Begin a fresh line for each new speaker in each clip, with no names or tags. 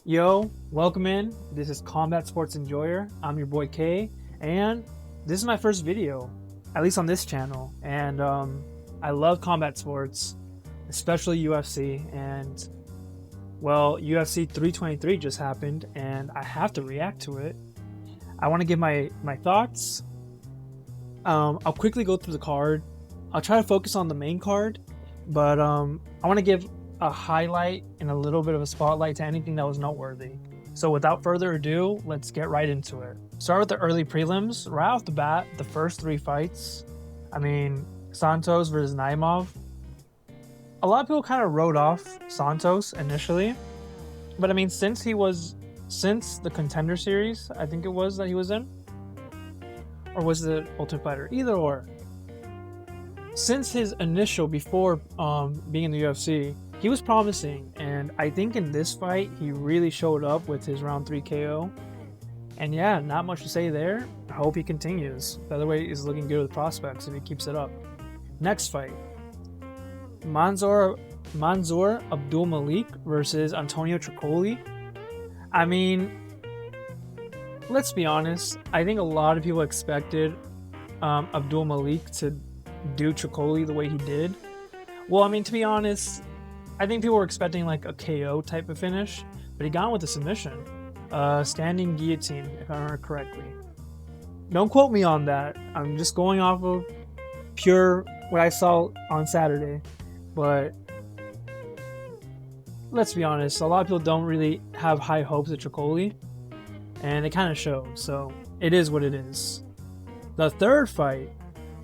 Yo, welcome in. This is Combat Sports Enjoyer. I'm your boy Kay, and this is my first video, at least on this channel. And I love combat sports, especially UFC. And well, UFC 323 just happened, and I have to react to it. I want to give my thoughts. I'll quickly go through the card. I'll try to focus on the main card, but I want to give a highlight and a little bit of a spotlight to anything that was noteworthy. So without further ado, let's get right into it. Start with the early prelims. Right off the bat, the first three fights. I mean, Santos versus Naimov. A lot of people kind of wrote off Santos initially, but I mean, since the Contender Series, I think it was that he was in, or was it Ultimate Fighter? Either or. Since his initial before being in the UFC, he was promising, and I think in this fight he really showed up with his round 3 KO. And yeah, not much to say there. I hope he continues. The other way is looking good with prospects if he keeps it up. Next fight, Mansour Abdul Malik versus Antonio Tricoli. I mean, let's be honest. I think a lot of people expected Abdul Malik to do Tricoli the way he did. Well, I mean, to be honest, I think people were expecting like a KO type of finish, but he got with a submission. Standing guillotine, if I remember correctly. Don't quote me on that. I'm just going off of pure what I saw on Saturday. But let's be honest, a lot of people don't really have high hopes of Tricoli, and it kind of showed. So it is what it is. The third fight,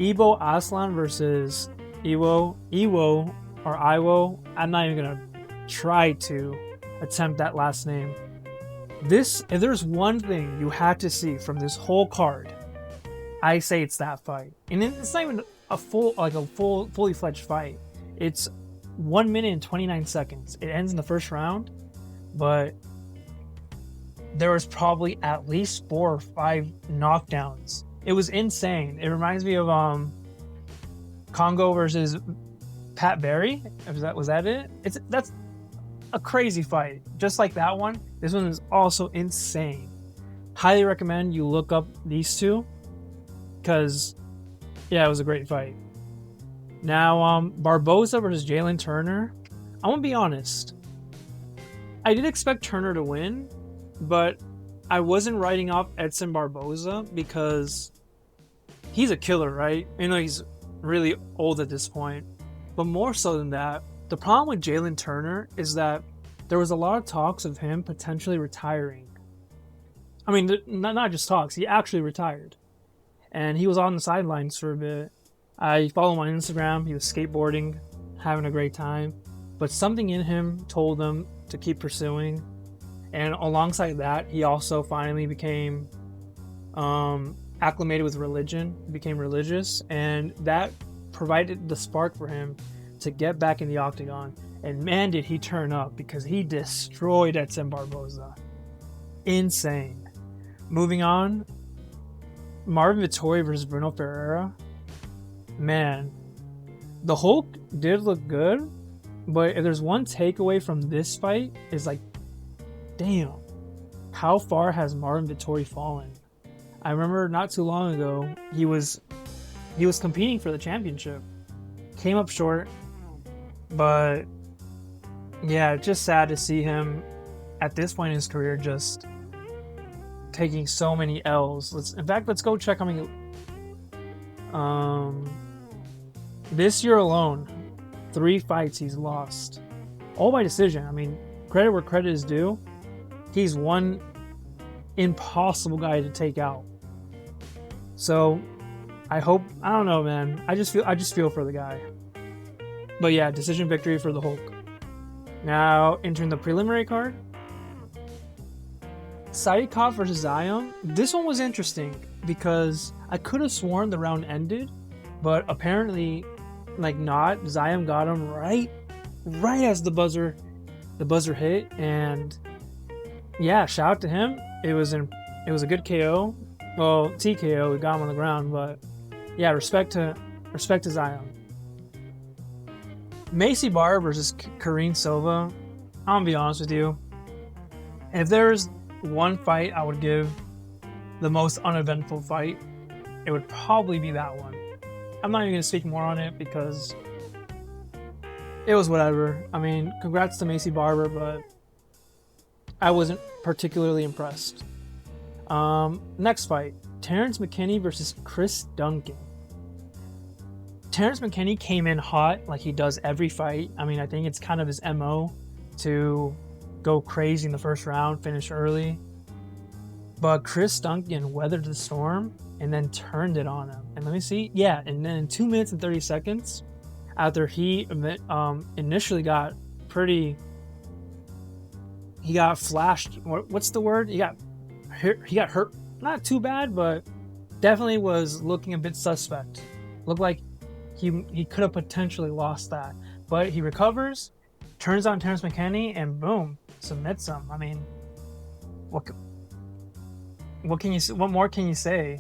Ivo Aslan versus Iwo. I'm not even gonna try to attempt that last name. If there's one thing you had to see from this whole card, I say it's that fight. And it's not even a fully fledged fight. It's 1 minute and 29 seconds. It ends in the first round, but there was probably at least 4 or 5 knockdowns. It was insane. It reminds me of Congo versus Pat Barry. Was that it? That's a crazy fight. Just like that one, this one is also insane. Highly recommend you look up these two, because yeah, it was a great fight. Now, Barboza versus Jalen Turner. I'm gonna be honest. I did expect Turner to win, but I wasn't writing off Edson Barboza because he's a killer, right? You know, he's really old at this point. But more so than that, the problem with Jalen Turner is that there was a lot of talks of him potentially retiring. I mean, not just talks, he actually retired. And he was on the sidelines for a bit. I follow him on Instagram. He was skateboarding, having a great time. But something in him told him to keep pursuing. And alongside that, he also finally became acclimated with religion, became religious, and that provided the spark for him to get back in the octagon. And man, did he turn up, because he destroyed Edson Barboza. Insane. Moving on, Marvin Vettori versus Bruno Ferreira. Man, the Hulk did look good, but if there's one takeaway from this fight, is like, damn, how far has Marvin Vettori fallen? I remember not too long ago, he was competing for the championship. Came up short, but yeah, just sad to see him at this point in his career just taking so many L's. Let's go check how many. This year alone, 3 fights he's lost, all by decision. I mean, credit where credit is due. He's one impossible guy to take out. So I don't know, man. I just feel for the guy. But yeah, decision victory for the Hulk. Now, entering the preliminary card, Saidikov versus Zion. This one was interesting because I could have sworn the round ended, but apparently, like not. Zion got him right as the buzzer hit, and yeah, shout out to him. It was a good KO. Well, TKO. We got him on the ground, but yeah, respect to Zion. Macy Barr versus Karine Silva. I'm gonna be honest with you. If there's one fight I would give the most uneventful fight, it would probably be that one. I'm not even going to speak more on it because it was whatever. I mean, congrats to Macy Barber, but I wasn't particularly impressed. Next fight, Terrence McKinney versus Chris Duncan. Terrence McKinney came in hot like he does every fight. I mean, I think it's kind of his MO to go crazy in the first round, finish early. But Chris Duncan weathered the storm and then turned it on him. And let me see. Yeah, and then in 2 minutes and 30 seconds, after he initially got he got flashed. What's the word? He got hurt. Not too bad, but definitely was looking a bit suspect. Looked like he could have potentially lost that. But he recovers, turns on Terrence McKinney, and boom, submits him. I mean, what more can you say?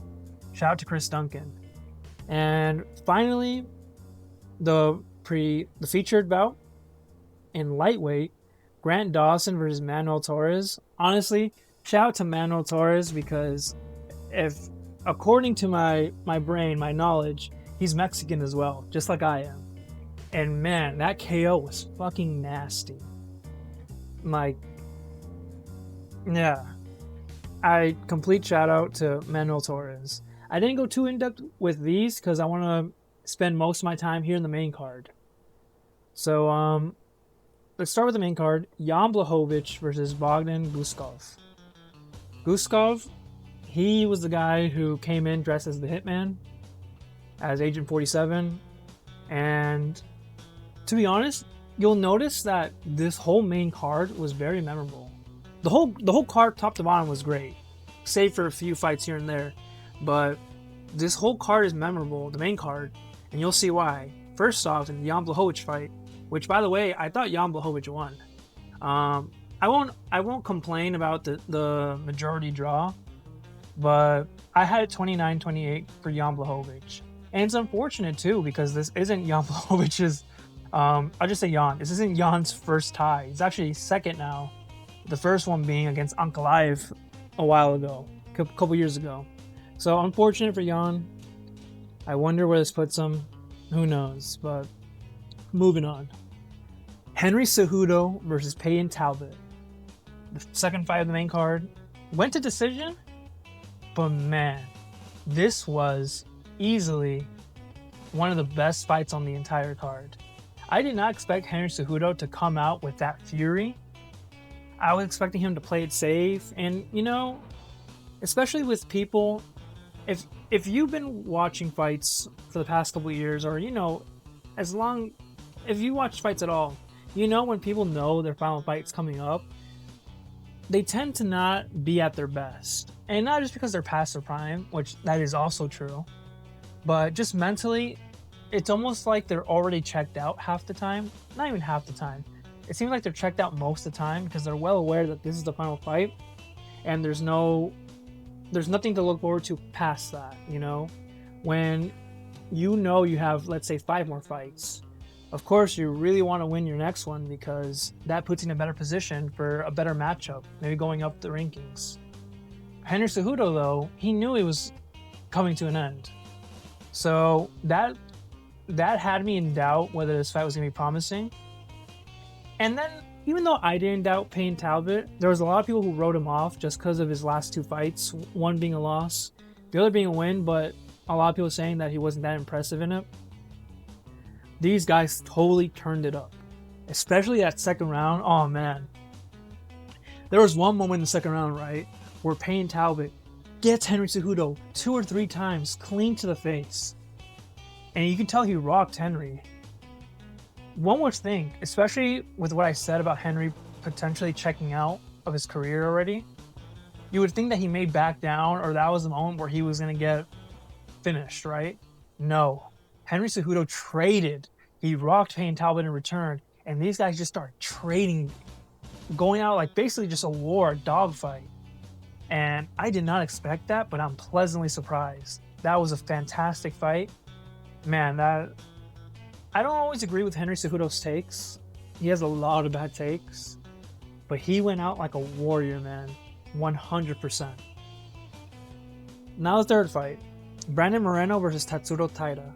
Shout out to Chris Duncan. And finally, the featured bout in lightweight, Grant Dawson versus Manuel Torres. Honestly, shout out to Manuel Torres because if according to my brain, my knowledge, he's Mexican as well, just like I am. And man, that KO was fucking nasty. Like, yeah. I complete shout out to Manuel Torres. I didn't go too in depth with these because I want to spend most of my time here in the main card. So let's start with the main card. Jan Blachowicz versus Bogdan Guskov. Guskov, he was the guy who came in dressed as the Hitman, as Agent 47, and to be honest, you'll notice that this whole main card was very memorable. The whole card, top to bottom, was great, save for a few fights here and there. But this whole card is memorable, the main card, and you'll see why. First off, in the Jan Blachowicz fight, which by the way, I thought Jan Blachowicz won. I won't complain about the majority draw, but I had 29-28 for Jan Blachowicz, and it's unfortunate too because this isn't Jan Blachowicz's. I'll just say Jan. This isn't Jan's first tie. It's actually second now. The first one being against Ankalaev a while ago, a couple years ago. So unfortunate for Jan. I wonder where this puts him. Who knows? But moving on. Henry Cejudo versus Payton Talbot. The second fight of the main card. Went to decision, but man, this was easily one of the best fights on the entire card. I did not expect Henry Cejudo to come out with that fury. I was expecting him to play it safe, and you know, especially with people, if you've been watching fights for the past couple of years, or you know, if you watch fights at all, you know when people know their final fight's coming up, they tend to not be at their best, and not just because they're past their prime, which that is also true, but just mentally, it's almost like they're already checked out half the time. Not even half the time. It seems like they're checked out most of the time because they're well aware that this is the final fight and there's nothing to look forward to past that, you know? When you know you have, let's say, 5 more fights, of course you really want to win your next one because that puts you in a better position for a better matchup, maybe going up the rankings. Henry Cejudo, though, he knew he was coming to an end. So that had me in doubt whether this fight was going to be promising. And then, even though I didn't doubt Payton Talbot, there was a lot of people who wrote him off just because of his last 2 fights, one being a loss, the other being a win, but a lot of people saying that he wasn't that impressive in it. These guys totally turned it up, especially that second round. Oh man. There was one moment in the second round, right, where Payton Talbot gets Henry Cejudo 2 or 3 times clean to the face. And you can tell he rocked Henry. One more thing, especially with what I said about Henry potentially checking out of his career already, you would think that he may back down or that was the moment where he was going to get finished, right? No. Henry Cejudo traded. He rocked Payton Talbot in return, and these guys just started trading, going out like basically just a war, a dogfight. And I did not expect that, but I'm pleasantly surprised. That was a fantastic fight. Man, I don't always agree with Henry Cejudo's takes. He has a lot of bad takes. but he went out like a warrior, man. 100%. Now the third fight. Brandon Moreno versus Tatsuro Taira.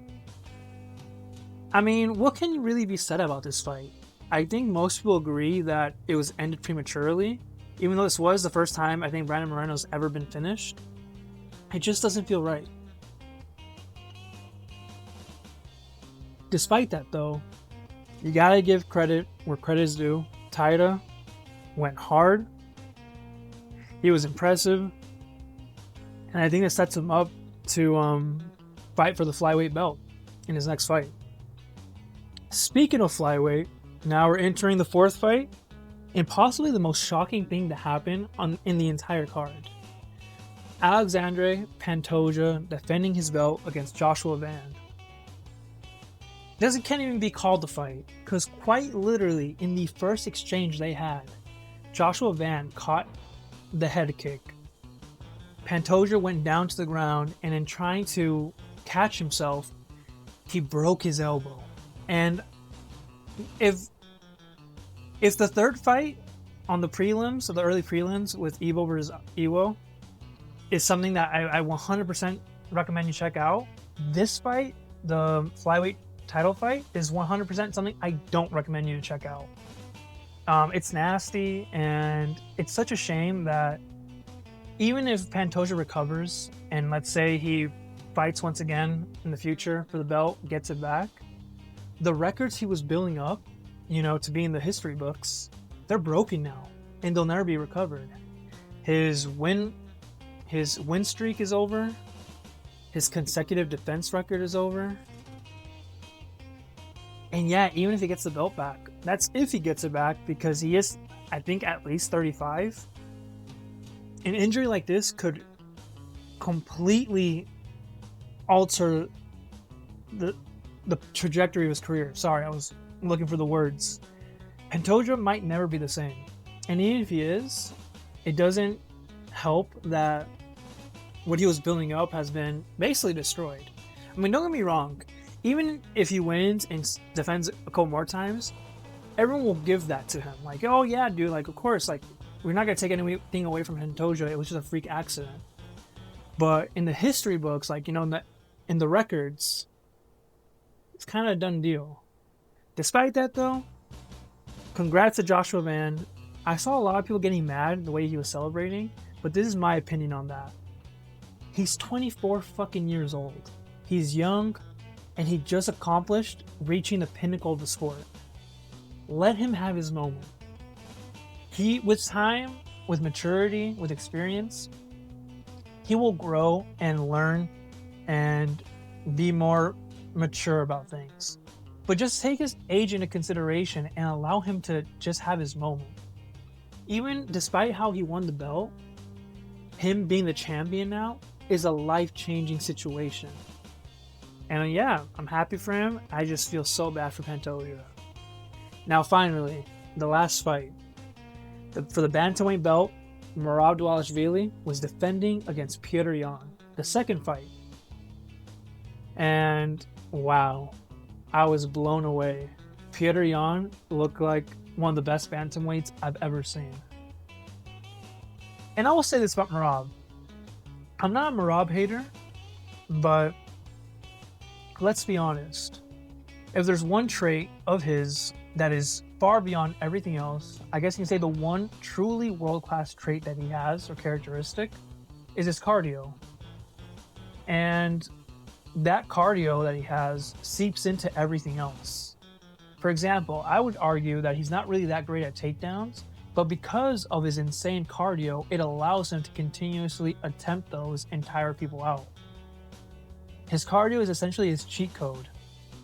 I mean, what can really be said about this fight? I think most people agree that it was ended prematurely. Even though this was the first time I think Brandon Moreno's ever been finished. It just doesn't feel right. Despite that, though, you gotta give credit where credit is due. Taira went hard. He was impressive. And I think it sets him up to fight for the flyweight belt in his next fight. Speaking of flyweight, now we're entering the fourth fight, and possibly the most shocking thing to happen in the entire card. Alexandre Pantoja defending his belt against Joshua Van. Can't even be called a fight, because quite literally in the first exchange they had, Joshua Van caught the head kick. Pantoja went down to the ground, and in trying to catch himself, he broke his elbow. And if the third fight on the prelims, or the early prelims with Evo versus Iwo, is something that I 100% recommend you check out, this fight, the flyweight title fight, is 100% something I don't recommend you to check out. It's nasty, and it's such a shame that even if Pantoja recovers, and let's say he fights once again in the future for the belt, gets it back, the records he was building up, to be in the history books, they're broken now, and they'll never be recovered. His win streak is over. His consecutive defense record is over. And yeah, even if he gets the belt back, that's if he gets it back, because he is, I think, at least 35. An injury like this could completely alter the trajectory of his career. Sorry, I was looking for the words. Pantoja might never be the same. And even if he is, it doesn't help that what he was building up has been basically destroyed. I mean, don't get me wrong. Even if he wins and defends a couple more times, everyone will give that to him. Like, oh yeah, dude, like, of course, like, we're not going to take anything away from Pantoja. It was just a freak accident. But in the history books, like, in the records, it's kind of a done deal. Despite that, though, congrats to Joshua Van. I saw a lot of people getting mad the way he was celebrating, but this is my opinion on that. He's 24 fucking years old. He's young, and he just accomplished reaching the pinnacle of the sport. Let him have his moment. With time, with maturity, with experience, he will grow and learn and be more mature about things. But just take his age into consideration and allow him to just have his moment. Even despite how he won the belt, him being the champion now is a life-changing situation. And yeah, I'm happy for him. I just feel so bad for Pantoja. Now finally, the last fight. For the bantamweight belt, Merab Dvalishvili was defending against Petr Yan. The second fight. And wow, I was blown away. Petr Yan looked like one of the best bantamweights I've ever seen. And I will say this about Merab. I'm not a Merab hater, but let's be honest. If there's one trait of his that is far beyond everything else, I guess you can say the one truly world-class trait that he has, or characteristic, is his cardio. And that cardio that he has seeps into everything else. For example, I would argue that he's not really that great at takedowns, but because of his insane cardio, it allows him to continuously attempt those and tire people out. His cardio is essentially his cheat code.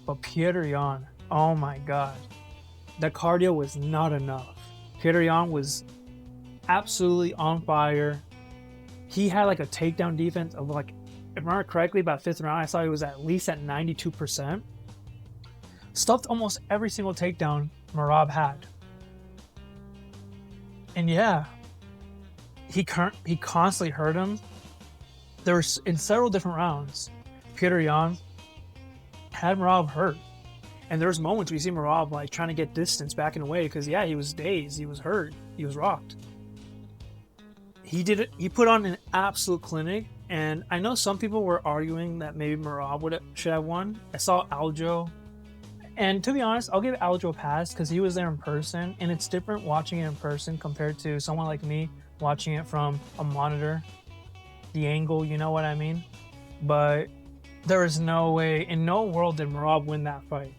But Petr Yan, oh my god. The cardio was not enough. Petr Yan was absolutely on fire. He had like a takedown defense of like, if I remember correctly, about 5th round, I saw he was at least at 92%. Stuffed almost every single takedown Merab had. And yeah, he constantly hurt him. There were in several different rounds, Petr Yan had Merab hurt. And there's moments where you see Merab like trying to get distance, backing away, because yeah, he was dazed, he was hurt, he was rocked. He put on an absolute clinic, and I know some people were arguing that maybe Merab should have won. I saw Aljo, and to be honest, I'll give Aljo a pass because he was there in person, and it's different watching it in person compared to someone like me watching it from a monitor. The angle, you know what I mean? But there is no way, in no world did Merab win that fight.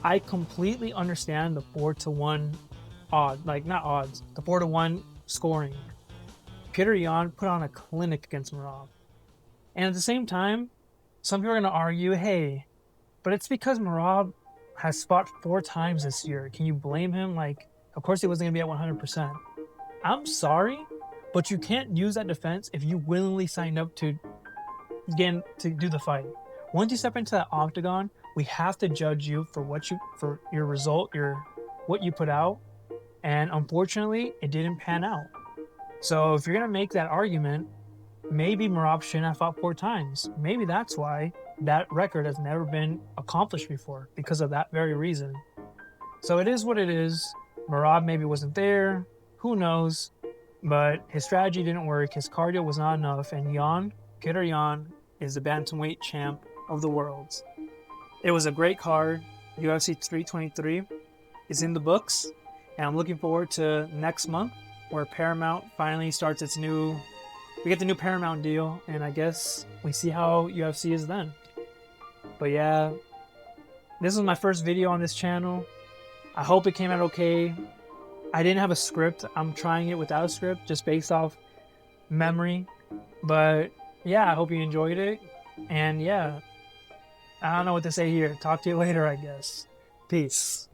I completely understand the 4-1 odd, like not odds, the 4-1 scoring. Petr Yan put on a clinic against Merab. And at the same time, some people are going to argue, hey, but it's because Merab has fought 4 times this year. Can you blame him? Like, of course he wasn't going to be at 100%. I'm sorry, but you can't use that defense if you willingly signed up to do the fight. Once you step into that octagon, we have to judge you for your result, what you put out. And unfortunately, it didn't pan out. So if you're going to make that argument, maybe Merab shouldn't have fought 4 times. Maybe that's why that record has never been accomplished before, because of that very reason. So it is what it is. Merab maybe wasn't there. Who knows? But his strategy didn't work. His cardio was not enough. And Petr Yan, is the bantamweight champ of the world. It was a great card. UFC 323 is in the books. And I'm looking forward to next month, where Paramount finally starts we get the new Paramount deal, and I guess we see how UFC is then. But yeah, this was my first video on this channel. I hope it came out okay. I didn't have a script. I'm trying it without a script, just based off memory. But yeah, I hope you enjoyed it. And yeah, I don't know what to say here. Talk to you later, I guess. Peace.